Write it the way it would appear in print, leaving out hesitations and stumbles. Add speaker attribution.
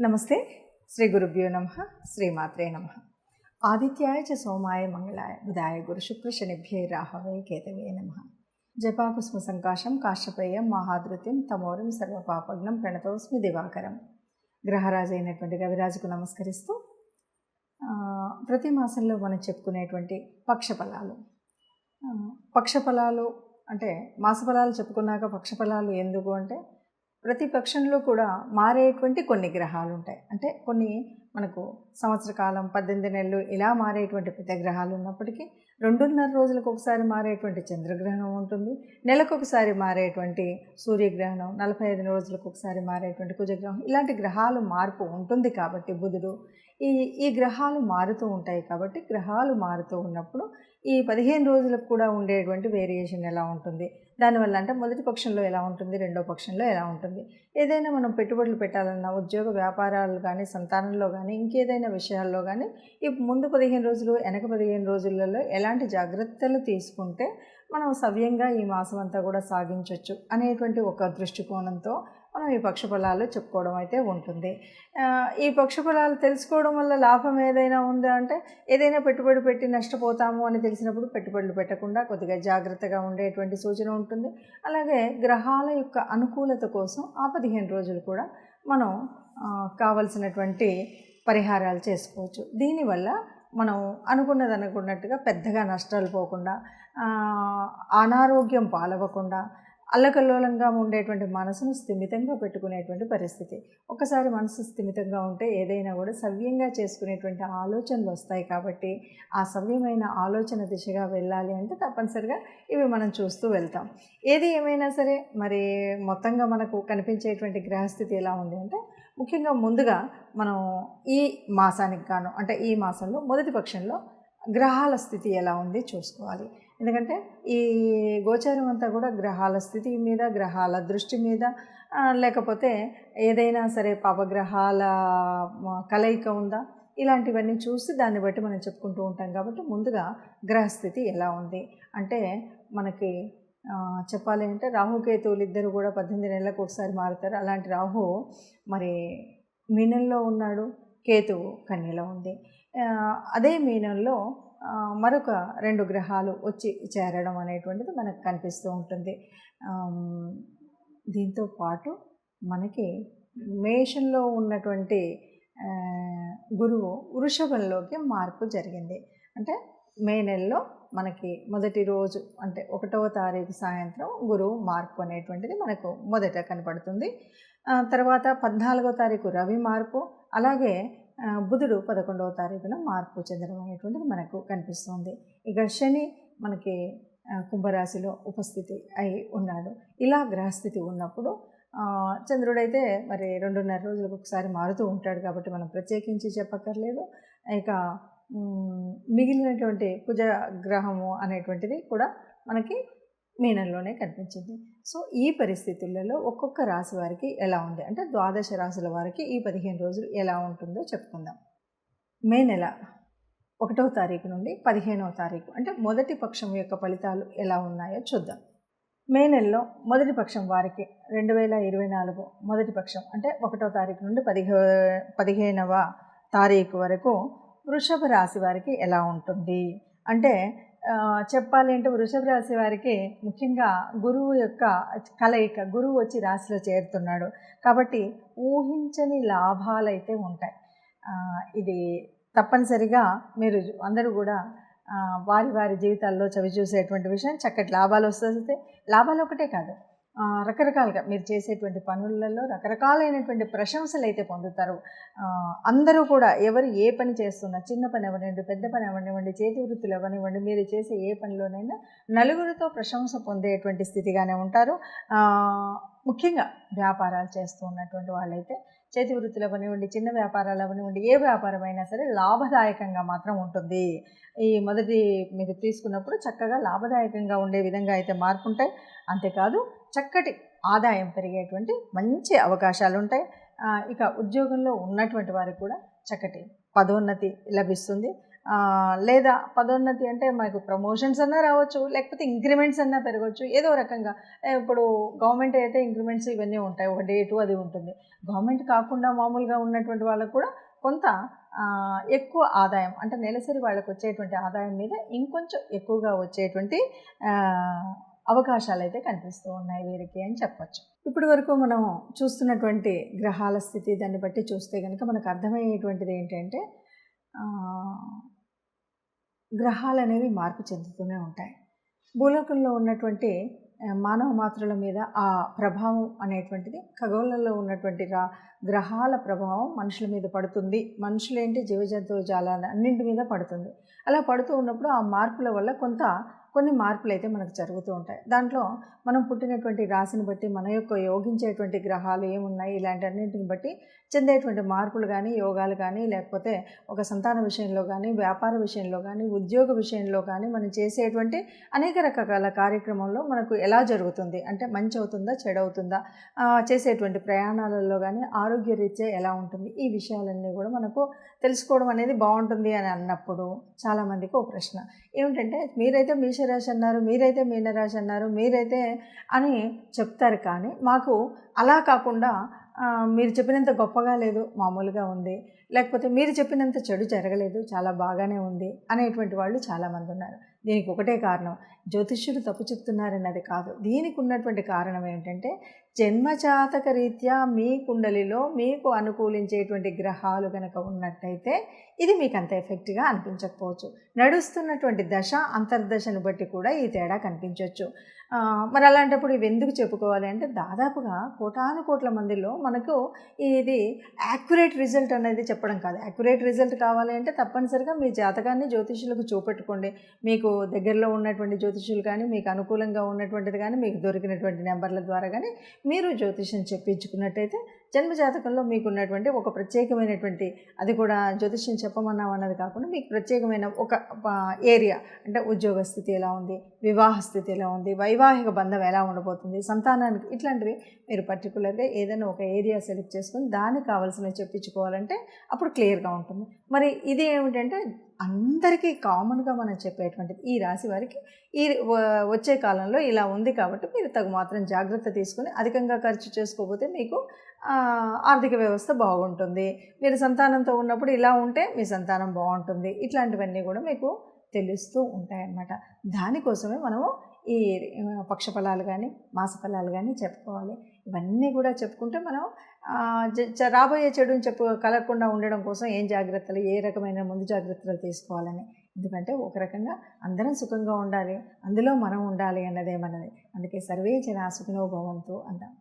Speaker 1: నమస్తే. శ్రీ గురుభ్యో నమః. శ్రీమాత్రే నమః. ఆదిత్యాయ చ సోమాయ మంగళాయ బుధాయ గురు శుక్ర శనిభ్యై రాహవే కేతవే నమః. జపాకుస్మ సంకాశం కాశ్యపేయం మహాధృత్యం తమోరం సర్వపాపగ్నం ప్రణతోస్మి దివాకరం. గ్రహరాజు అయినటువంటి రవిరాజుకు నమస్కరిస్తూ ప్రతి మాసంలో మనం చెప్పుకునేటువంటి పక్షఫలాలు. పక్షఫలాలు అంటే మాసఫలాలు చెప్పుకున్నాక పక్షఫలాలు ఎందుకు అంటే, ప్రతి పక్షంలో కూడా మారేటువంటి కొన్ని గ్రహాలు ఉంటాయి. అంటే కొన్ని మనకు సంవత్సర కాలం 18 నెలలు ఇలా మారేటువంటి పెద్ద గ్రహాలు ఉన్నప్పటికీ 2.5 రోజులకు ఒకసారి మారేటువంటి చంద్రగ్రహణం ఉంటుంది. నెలకొకసారి మారేటువంటి సూర్యగ్రహణం, 45 రోజులకు ఒకసారి మారేటువంటి కుజగ్రహం, ఇలాంటి గ్రహాలు మార్పు ఉంటుంది. కాబట్టి బుధుడు ఈ గ్రహాలు మారుతూ ఉంటాయి. కాబట్టి గ్రహాలు మారుతూ ఉన్నప్పుడు ఈ 15 రోజులకు కూడా ఉండేటువంటి వేరియేషన్ ఎలా ఉంటుంది, దానివల్ల అంటే మొదటి పక్షంలో ఎలా ఉంటుంది, రెండో పక్షంలో ఎలా ఉంటుంది, ఏదైనా మనం పెట్టుబడులు పెట్టాలన్నా, ఉద్యోగ వ్యాపారాలు కానీ, సంతానంలో కానీ, ఇంకేదైనా విషయాల్లో కానీ ఈ ముందు 15 రోజులు వెనక 15 రోజులలో ఎలాంటి జాగ్రత్తలు తీసుకుంటే మనం సవ్యంగా ఈ మాసం అంతా కూడా సాగించవచ్చు అనేటువంటి ఒక దృష్టికోణంతో మనం ఈ పక్షఫలాలు చెప్పుకోవడం అయితే ఉంటుంది. ఈ పక్షఫలాలు తెలుసుకోవడం వల్ల లాభం ఏదైనా ఉందా అంటే, ఏదైనా పెట్టుబడి పెట్టి నష్టపోతాము అని తెలిసినప్పుడు పెట్టుబడులు పెట్టకుండా కొద్దిగా జాగ్రత్తగా ఉండేటువంటి సూచన ఉంటుంది. అలాగే గ్రహాల యొక్క అనుకూలత కోసం ఆ 15 రోజులు కూడా మనం కావలసినటువంటి పరిహారాలు చేసుకోవచ్చు. దీనివల్ల మనం అనుకున్నట్టుగా పెద్దగా నష్టాలు పోకుండా, అనారోగ్యం పాలవ్వకుండా, అల్లకల్లోలంగా ఉండేటువంటి మనసును స్థిమితంగా పెట్టుకునేటువంటి పరిస్థితి. ఒకసారి మనసు స్థిమితంగా ఉంటే ఏదైనా కూడా సవ్యంగా చేసుకునేటువంటి ఆలోచనలు వస్తాయి. కాబట్టి ఆ సవ్యమైన ఆలోచన దిశగా వెళ్ళాలి అంటే తప్పనిసరిగా ఇవి మనం చూస్తూ వెళ్తాం. ఏది ఏమైనా సరే మరి మొత్తంగా మనకు కనిపించేటువంటి గ్రహస్థితి ఎలా ఉంది అంటే, ముఖ్యంగా ముందుగా మనం ఈ మాసానికి గాను అంటే ఈ మాసంలో మొదటి పక్షంలో గ్రహాల స్థితి ఎలా ఉంది చూసుకోవాలి. ఎందుకంటే ఈ గోచారం అంతా కూడా గ్రహాల స్థితి మీద, గ్రహాల దృష్టి మీద, లేకపోతే ఏదైనా సరే పాపగ్రహాల కలయిక ఉందా, ఇలాంటివన్నీ చూసి దాన్ని బట్టి మనం చెప్పుకుంటూ ఉంటాం. కాబట్టి ముందుగా గ్రహస్థితి ఎలా ఉంది అంటే, మనకి చెప్పాలి అంటే రాహుకేతువులు ఇద్దరు కూడా 18 నెలలకు ఒకసారి మారుతారు. అలాంటి రాహు మరి మీనంలో ఉన్నాడు, కేతువు కన్యలో ఉంది. అదే మీనంలో మరొక 2 గ్రహాలు వచ్చి చేరడం అనేటువంటిది మనకు కనిపిస్తూ ఉంటుంది. దీంతో పాటు మనకి మేషంలో ఉన్నటువంటి గురువు వృషభంలోకి మార్పు జరిగింది. అంటే మే నెలలో మనకి మొదటి రోజు అంటే 1వ తారీఖు సాయంత్రం గురువు మార్పు అనేటువంటిది మనకు మొదట కనపడుతుంది. తర్వాత 14వ తారీఖు రవి మార్పు, అలాగే బుధుడు 11వ తారీఖున మార్పు చెందడం అనేటువంటిది మనకు కనిపిస్తుంది. ఇక శని మనకి కుంభరాశిలో ఉపస్థితి అయి ఉన్నాడు. ఇలా గ్రహస్థితి ఉన్నప్పుడు చంద్రుడైతే మరి 2.5 రోజులకు ఒకసారి మారుతూ ఉంటాడు. కాబట్టి మనం ప్రత్యేకించి చెప్పక్కర్లేదు. ఇక మిగిలినటువంటి కుజ గ్రహము అనేటువంటిది కూడా మనకి మీనంలోనే కనిపించింది. సో ఈ పరిస్థితులలో ఒక్కొక్క రాశి వారికి ఎలా ఉంది అంటే, 12 రాశుల వారికి ఈ 15 రోజులు ఎలా ఉంటుందో చెప్పుకుందాం. మే నెల 1వ తారీఖు నుండి 15వ తారీఖు అంటే మొదటి పక్షం యొక్క ఫలితాలు ఎలా ఉన్నాయో చూద్దాం. మే నెలలో మొదటి పక్షం వారికి 2024 మొదటి పక్షం అంటే 1వ తారీఖు నుండి 15వ తారీఖు వరకు వృషభ రాశి వారికి ఎలా ఉంటుంది అంటే, చెప్పాలి అంటే వృషభ రాశి వారికి ముఖ్యంగా గురువు యొక్క కలయిక, గురువు వచ్చి రాశిలో చేరుతున్నాడు. కాబట్టి ఊహించని లాభాలైతే ఉంటాయి. ఇది తప్పనిసరిగా మీరు అందరూ కూడా వారి వారి జీవితాల్లో చవి చూసేటువంటి విషయం. చక్కటి లాభాలు వస్తే లాభాలు ఒకటే కాదు, రకరకాలుగా మీరు చేసేటువంటి పనులలో రకరకాలైనటువంటి ప్రశంసలు అయితే పొందుతారు. అందరూ కూడా ఎవరు ఏ పని చేస్తున్నా, చిన్న పని అవనివ్వండి, పెద్ద పని అవనివ్వండి, చేతి వృత్తులు అవనివ్వండి, మీరు చేసే ఏ పనిలోనైనా నలుగురితో ప్రశంస పొందేటువంటి స్థితిగానే ఉంటారు. ముఖ్యంగా వ్యాపారాలు చేస్తూ ఉన్నటువంటి వాళ్ళైతే చేతి వృత్తులు అవనివ్వండి, చిన్న వ్యాపారాలు అవనివ్వండి, ఏ వ్యాపారమైనా సరే లాభదాయకంగా మాత్రం ఉంటుంది. ఈ మొదటి మీరు తీసుకున్నప్పుడు చక్కగా లాభదాయకంగా ఉండే విధంగా అయితే మార్పు ఉంటాయి. అంతేకాదు చక్కటి ఆదాయం పెరిగేటువంటి మంచి అవకాశాలు ఉంటాయి. ఇక ఉద్యోగంలో ఉన్నటువంటి వారికి కూడా చక్కటి పదోన్నతి లభిస్తుంది. లేదా పదోన్నతి అంటే మనకు ప్రమోషన్స్ అన్నా రావచ్చు, లేకపోతే ఇంక్రిమెంట్స్ అన్నా పెరగవచ్చు, ఏదో రకంగా. ఇప్పుడు గవర్నమెంట్ అయితే ఇంక్రిమెంట్స్ ఇవన్నీ ఉంటాయి, ఒక డేటు అది ఉంటుంది. గవర్నమెంట్ కాకుండా మామూలుగా ఉన్నటువంటి వాళ్ళకు కూడా కొంత ఎక్కువ ఆదాయం, అంటే నెలసరి వాళ్ళకు వచ్చేటువంటి ఆదాయం మీద ఇంకొంచెం ఎక్కువగా వచ్చేటువంటి అవకాశాలు అయితే కనిపిస్తూ ఉన్నాయి వీరికి అని చెప్పచ్చు. ఇప్పటి వరకు మనం చూస్తున్నటువంటి గ్రహాల స్థితి దాన్ని బట్టి చూస్తే కనుక మనకు అర్థమయ్యేటువంటిది ఏంటంటే గ్రహాలు అనేవి మార్పు చెందుతూనే ఉంటాయి. భూలోకంలో ఉన్నటువంటి మానవ మాత్రుల మీద ఆ ప్రభావం అనేటువంటిది ఖగోళంలో ఉన్నటువంటి గ్రహాల ప్రభావం మనుషుల మీద పడుతుంది. మనుషులేంటి, జీవజంతువు జాలాల అన్నింటి మీద పడుతుంది. అలా పడుతూ ఉన్నప్పుడు ఆ మార్పుల వల్ల కొన్ని మార్పులు అయితే మనకు జరుగుతూ ఉంటాయి. దాంట్లో మనం పుట్టినటువంటి రాశిని బట్టి మన యొక్క యోగించేటువంటి గ్రహాలు ఏమున్నాయి, ఇలాంటి అన్నింటిని బట్టి చెందేటువంటి మార్పులు కానీ, యోగాలు కానీ, లేకపోతే ఒక సంతాన విషయంలో కానీ, వ్యాపార విషయంలో కానీ, ఉద్యోగ విషయంలో కానీ, మనం చేసేటువంటి అనేక రకాల కార్యక్రమంలో మనకు ఎలా జరుగుతుంది, అంటే మంచి అవుతుందా చెడు అవుతుందా, చేసేటువంటి ప్రయాణాలలో కానీ ఆరోగ్యరీత్యా ఎలా ఉంటుంది, ఈ విషయాలన్నీ కూడా మనకు తెలుసుకోవడం అనేది బాగుంటుంది అని అన్నప్పుడు చాలామందికి ఒక ప్రశ్న ఏమిటంటే, మీరైతే మేషరాశి అన్నారు, మీరైతే మీనరాశి అన్నారు, మీరైతే అని చెప్తారు, కానీ మాకు అలా కాకుండా మీరు చెప్పినంత గొప్పగా లేదు, మామూలుగా ఉంది, లేకపోతే మీరు చెప్పినంత చెడు జరగలేదు, చాలా బాగానే ఉంది అనేటువంటి వాళ్ళు చాలామంది ఉన్నారు. దీనికి ఒకటే కారణం, జ్యోతిష్యులు తప్పు చెప్తున్నారన్నది కాదు. దీనికి ఉన్నటువంటి కారణం ఏంటంటే, జన్మజాతక రీత్యా మీ కుండలిలో మీకు అనుకూలించేటువంటి గ్రహాలు కనుక ఉన్నట్టయితే ఇది మీకు అంత ఎఫెక్ట్గా అనిపించకపోవచ్చు. నడుస్తున్నటువంటి దశ అంతర్దశను బట్టి కూడా ఈ తేడా కనిపించవచ్చు. మరి అలాంటప్పుడు ఇవి ఎందుకు చెప్పుకోవాలి అంటే, దాదాపుగా కోటాను కోట్ల మందిలో మనకు ఇది యాక్యురేట్ రిజల్ట్ అనేది చెప్పడం కాదు. యాక్యురేట్ రిజల్ట్ కావాలి అంటే తప్పనిసరిగా మీ జాతకాన్ని జ్యోతిష్యులకు చూపెట్టుకోండి. మీకు దగ్గరలో ఉన్నటువంటి జ్యోతిష్యులు కానీ, మీకు అనుకూలంగా ఉన్నటువంటిది కానీ, మీకు దొరికినటువంటి నెంబర్ల ద్వారా కానీ మీరు జ్యోతిష్యం చెప్పించుకున్నట్టయితే జన్మజాతకంలో మీకు ఉన్నటువంటి ఒక ప్రత్యేకమైనటువంటి, అది కూడా జ్యోతిష్యం చెప్పమన్నాం అన్నది కాకుండా మీకు ప్రత్యేకమైన ఒక ఏరియా, అంటే ఉద్యోగ స్థితి ఎలా ఉంది, వివాహ స్థితి ఎలా ఉంది, వైవాహిక బంధం ఎలా ఉండబోతుంది, సంతానానికి, ఇట్లాంటివి మీరు పర్టికులర్గా ఏదైనా ఒక ఏరియా సెలెక్ట్ చేసుకొని దానికి కావాల్సినవి చెప్పించుకోవాలంటే అప్పుడు క్లియర్గా ఉంటుంది. మరి ఇది ఏమిటంటే అందరికీ కామన్గా మనం చెప్పేటువంటిది, ఈ రాశి వారికి ఈ వచ్చే కాలంలో ఇలా ఉంది కాబట్టి మీరు తగు మాత్రం జాగ్రత్త తీసుకుని అధికంగా ఖర్చు చేసుకోకపోతే మీకు ఆర్థిక వ్యవస్థ బాగుంటుంది. మీరు సంతానంతో ఉన్నప్పుడు ఇలా ఉంటే మీ సంతానం బాగుంటుంది. ఇట్లాంటివన్నీ కూడా మీకు తెలుస్తూ ఉంటాయన్నమాట. దానికోసమే మనము ఈ పక్షఫలాలు కానీ మాసఫలాలు కానీ చెప్పుకోవాలి. ఇవన్నీ కూడా చెప్పుకుంటే మనం రాబోయే చెడుని కలగకుండా ఉండడం కోసం ఏం జాగ్రత్తలు, ఏ రకమైన ముందు జాగ్రత్తలు తీసుకోవాలని. ఎందుకంటే ఒక రకంగా అందరం సుఖంగా ఉండాలి, అందులో మనం ఉండాలి అన్నదే మనది. అందుకే సర్వే జనా సుఖినో భవంతు అంటాం.